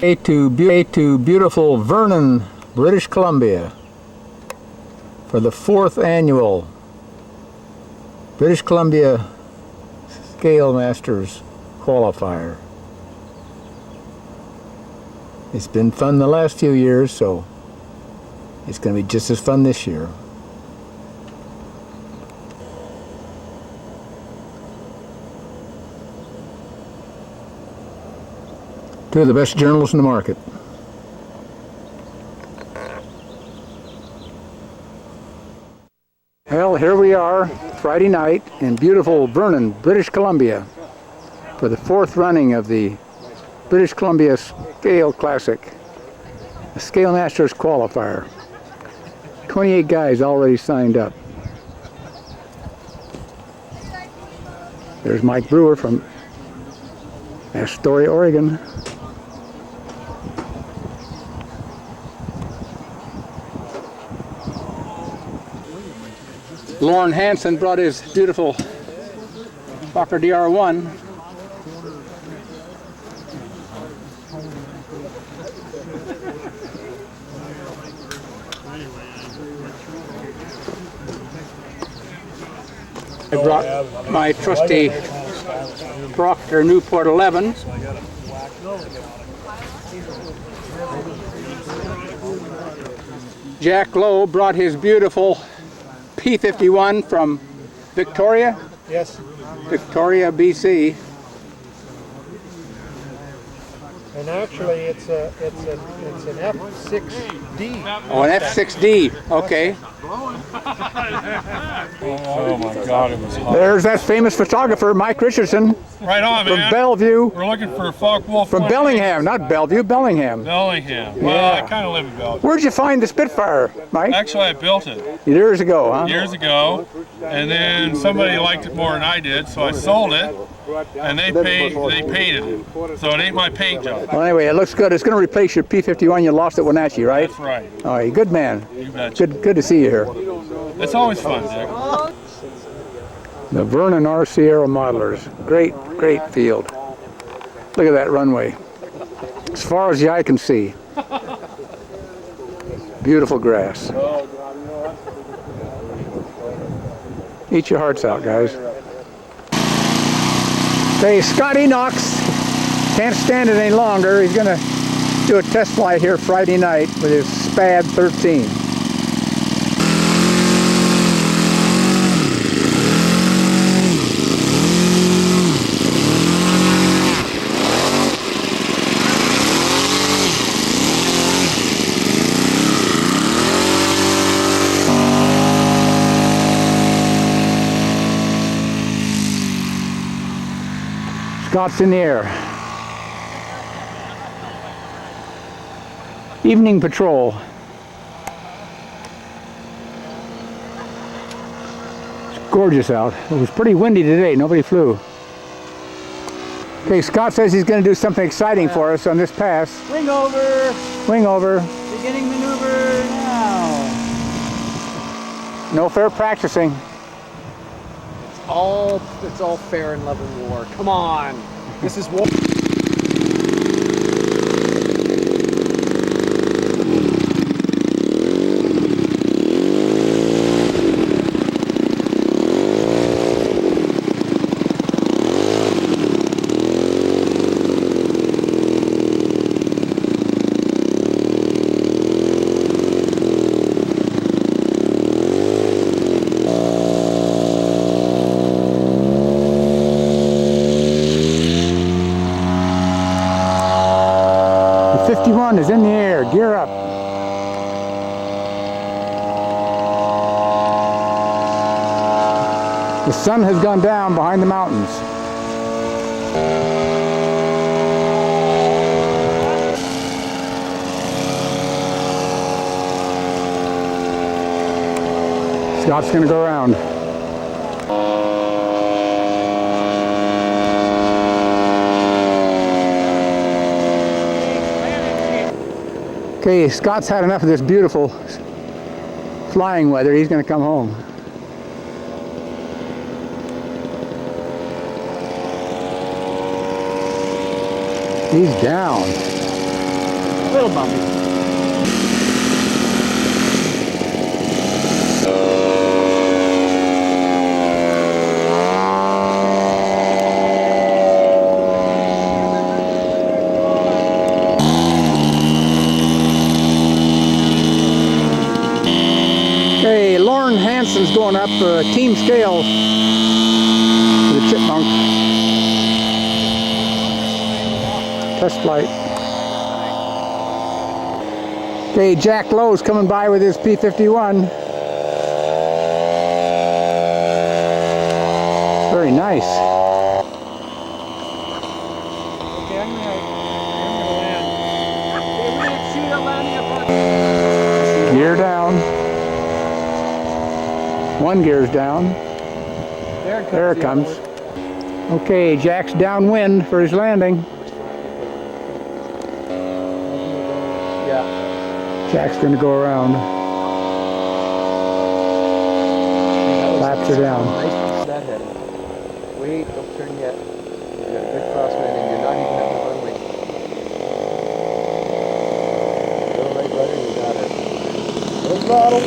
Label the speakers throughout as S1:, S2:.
S1: To beautiful Vernon, British Columbia for the 4th annual British Columbia Scale Masters Qualifier. It's been fun the last few years, so it's going to be just as fun this year. Two of the best journals in the market. Well, here we are, Friday night in beautiful Vernon, British Columbia, for the 4th running of the British Columbia Scale Classic, the Scale Masters Qualifier. 28 guys already signed up. There's Mike Brewer from Astoria, Oregon. Lauren Hansen brought his beautiful Fokker DR1. I brought my trusty Proctor Newport 11. Jack Lowe brought his beautiful P51 from Victoria?
S2: Yes.
S1: Victoria, BC.
S2: And actually it's an F6D.
S1: Oh, an F6D. Okay.
S3: Oh my God, it was hot.
S1: There's that famous photographer, Mike Richardson.
S3: Right on, man.
S1: From Bellevue.
S3: We're looking for a Focke-Wulf.
S1: From Bellingham, not Bellevue, Bellingham.
S3: Bellingham. Well,
S1: Yeah.
S3: I kind of live in Bellingham.
S1: Where'd you find the Spitfire, Mike?
S3: Actually, I built it
S1: Years ago, huh?
S3: years ago, and then somebody liked it more than I did, so I sold it, and they painted it. So it ain't my paint job.
S1: Well, anyway, it looks good. It's going to replace your P51 you lost at Wenatchee, right?
S3: That's right.
S1: All right, good man.
S3: You betcha.
S1: Good to see you here.
S3: It's always fun, Dick.
S1: The Vernon R. Sierra Modelers. Great field. Look at that runway. As far as the eye can see. Beautiful grass. Eat your hearts out, guys. Hey, Scotty Knox can't stand it any longer. He's going to do a test flight here Friday night with his SPAD 13. Scott's in the air. Evening patrol. It's gorgeous out. It was pretty windy today. Nobody flew. Okay, Scott says he's going to do something exciting for us on this pass.
S4: Wing over.
S1: Wing over.
S4: Beginning maneuver now.
S1: No fair practicing.
S4: It's all fair in love and war. Come on. This is war.
S1: The 51 is in the air. Gear up. The sun has gone down behind the mountains. Scott's going to go around. Okay, Scott's had enough of this beautiful flying weather. He's going to come home. He's down.
S4: Little bumpy.
S1: Okay, Lauren Hansen's going up team scale for the Chipmunk. Test flight. Okay, Jack Lowe's coming by with his P-51. Very nice.
S4: Okay, I'm gonna land. Okay, we're gonna shoot a landing upon.
S1: Gear down. One gear's down. There it comes. Okay, Jack's downwind for his landing.
S4: Yeah.
S1: Jack's going to go around. Flaps are down.
S4: Nice piece of that head. Wait, don't turn yet. You got a good crosswind and you're not even at the runway. Go right, brother, you got it. Go throttle.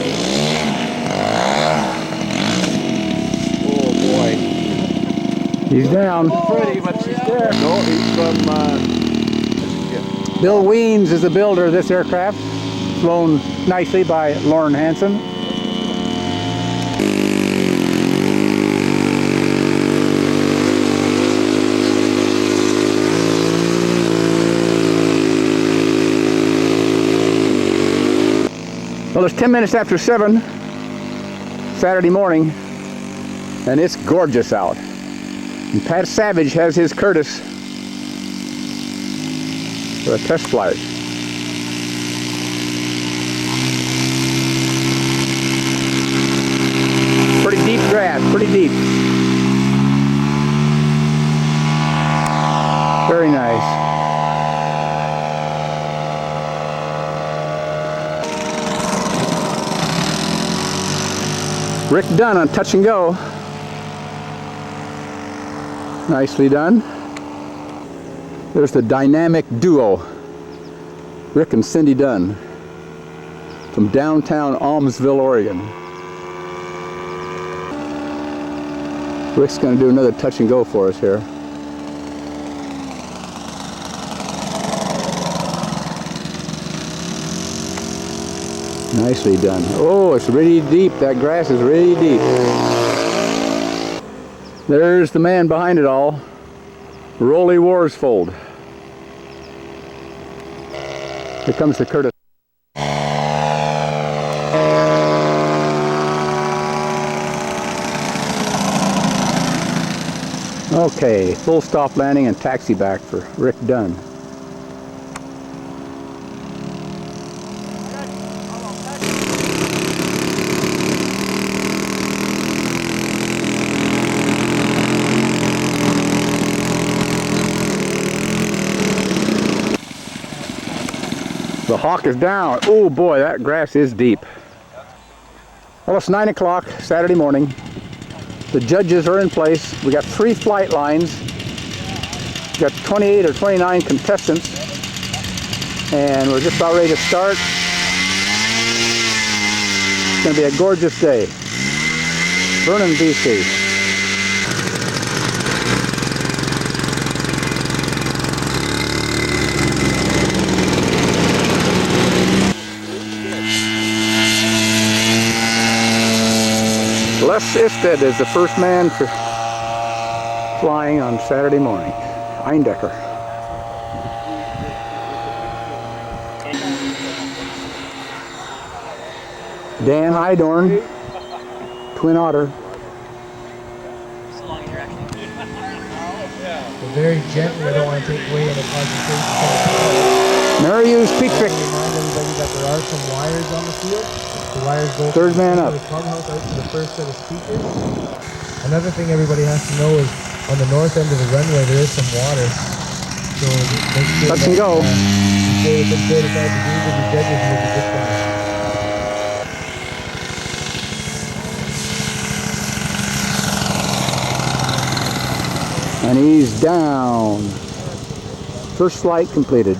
S4: Oh boy.
S1: He's down.
S4: Pretty, but she's there.
S5: No, he's from
S1: Bill Weens is the builder of this aircraft. Flown nicely by Lauren Hansen. Well, it's 10 minutes after 7, Saturday morning, and it's gorgeous out. And Pat Savage has his Curtiss for a test flight. Pretty deep grass, pretty deep. Very nice. Rick Dunn on touch and go. Nicely done. There's the dynamic duo, Rick and Cindy Dunn, from downtown Almsville, Oregon. Rick's going to do another touch and go for us here. Nicely done. Oh, it's really deep. That grass is really deep. There's the man behind it all, Rolly Worsfold. Here comes the Curtiss. Okay, full stop landing and taxi back for Rick Dunn. The Hawk is down. Oh boy, that grass is deep. Well, it's 9 o'clock Saturday morning. The judges are in place. We got 3 flight lines. We got 28 or 29 contestants. And we're just about ready to start. It's going to be a gorgeous day. Vernon, BC. Les Isted is the first man for flying on Saturday morning. Eindecker. Dan Hydorn, Twin Otter.
S2: Very gently, I don't want to take away any concentration.
S1: Marius Petrick.
S2: Remind everybody that there are some wires on the field. The wires go
S1: Third
S2: from
S1: man
S2: the
S1: up.
S2: clubhouse out to the first set of speakers. Another thing everybody has to know is on the north end of the runway there is some water. So make sure
S1: Touch and go.
S2: You stay within 45 degrees of the judges and you'll be good for
S1: And he's down. First flight completed.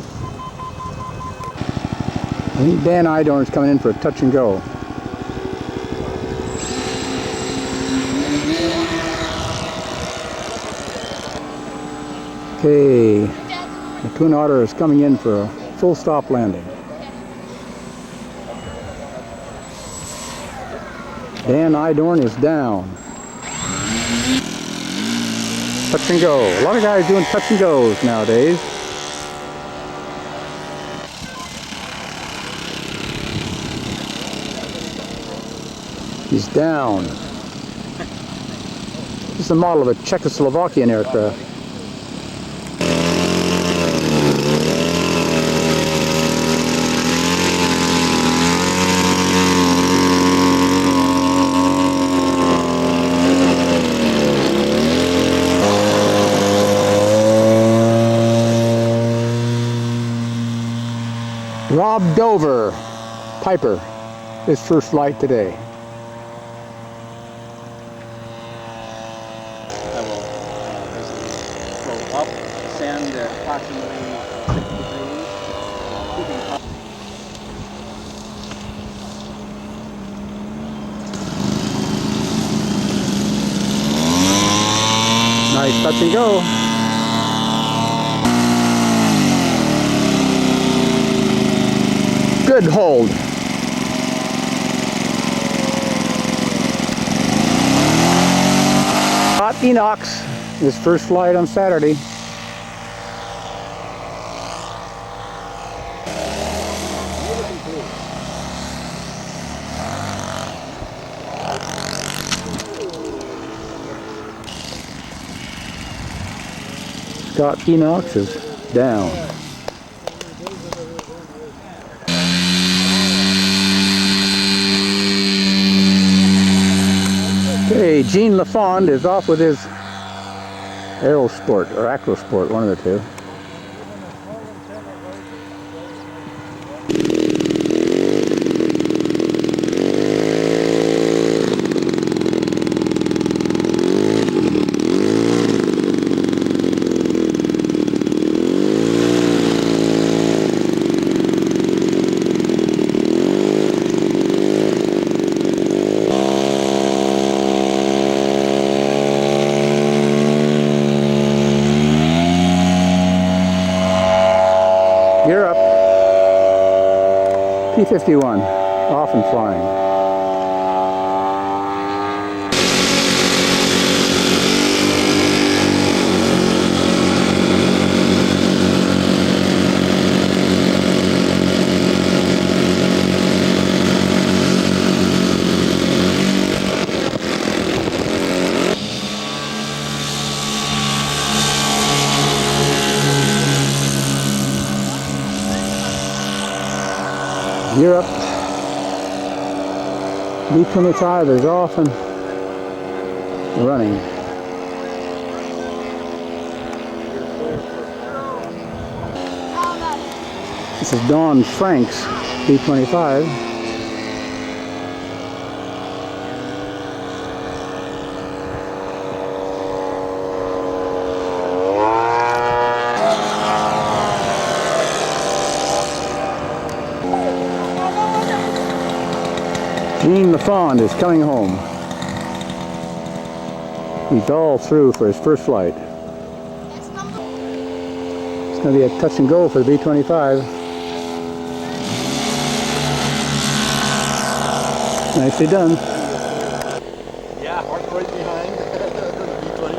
S1: I think Dan Idorn's coming in for a touch and go. Okay, the Twin Otter is coming in for a full stop landing. Dan Idorn is down. Touch and go. A lot of guys doing touch and goes nowadays. He's down. This is a model of a Czechoslovakian aircraft. Rob Dover, Piper, his first flight today.
S4: I will basically go up, send at approximately 60 degrees, keeping up.
S1: Nice touch and go. Good hold. Scott Enochs, his first flight on Saturday. Scott Enochs is down. Okay, Gene LaFond is off with his Aerosport or Acrosport, one of the two. You're up. P-51, off and flying. You're up. B-25 is off and running. This is Don Franks, B-25. Gene LaFond is coming home. He's all through for his first flight. It's going to be a touch and go for the B-25. Nicely done.
S4: Yeah, parked right behind the B-25.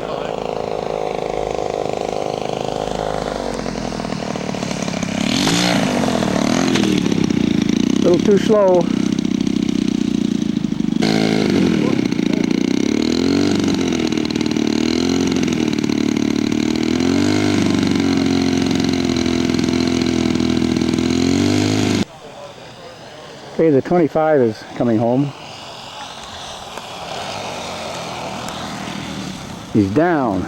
S1: A little too slow. Okay, the 25 is coming home. He's down.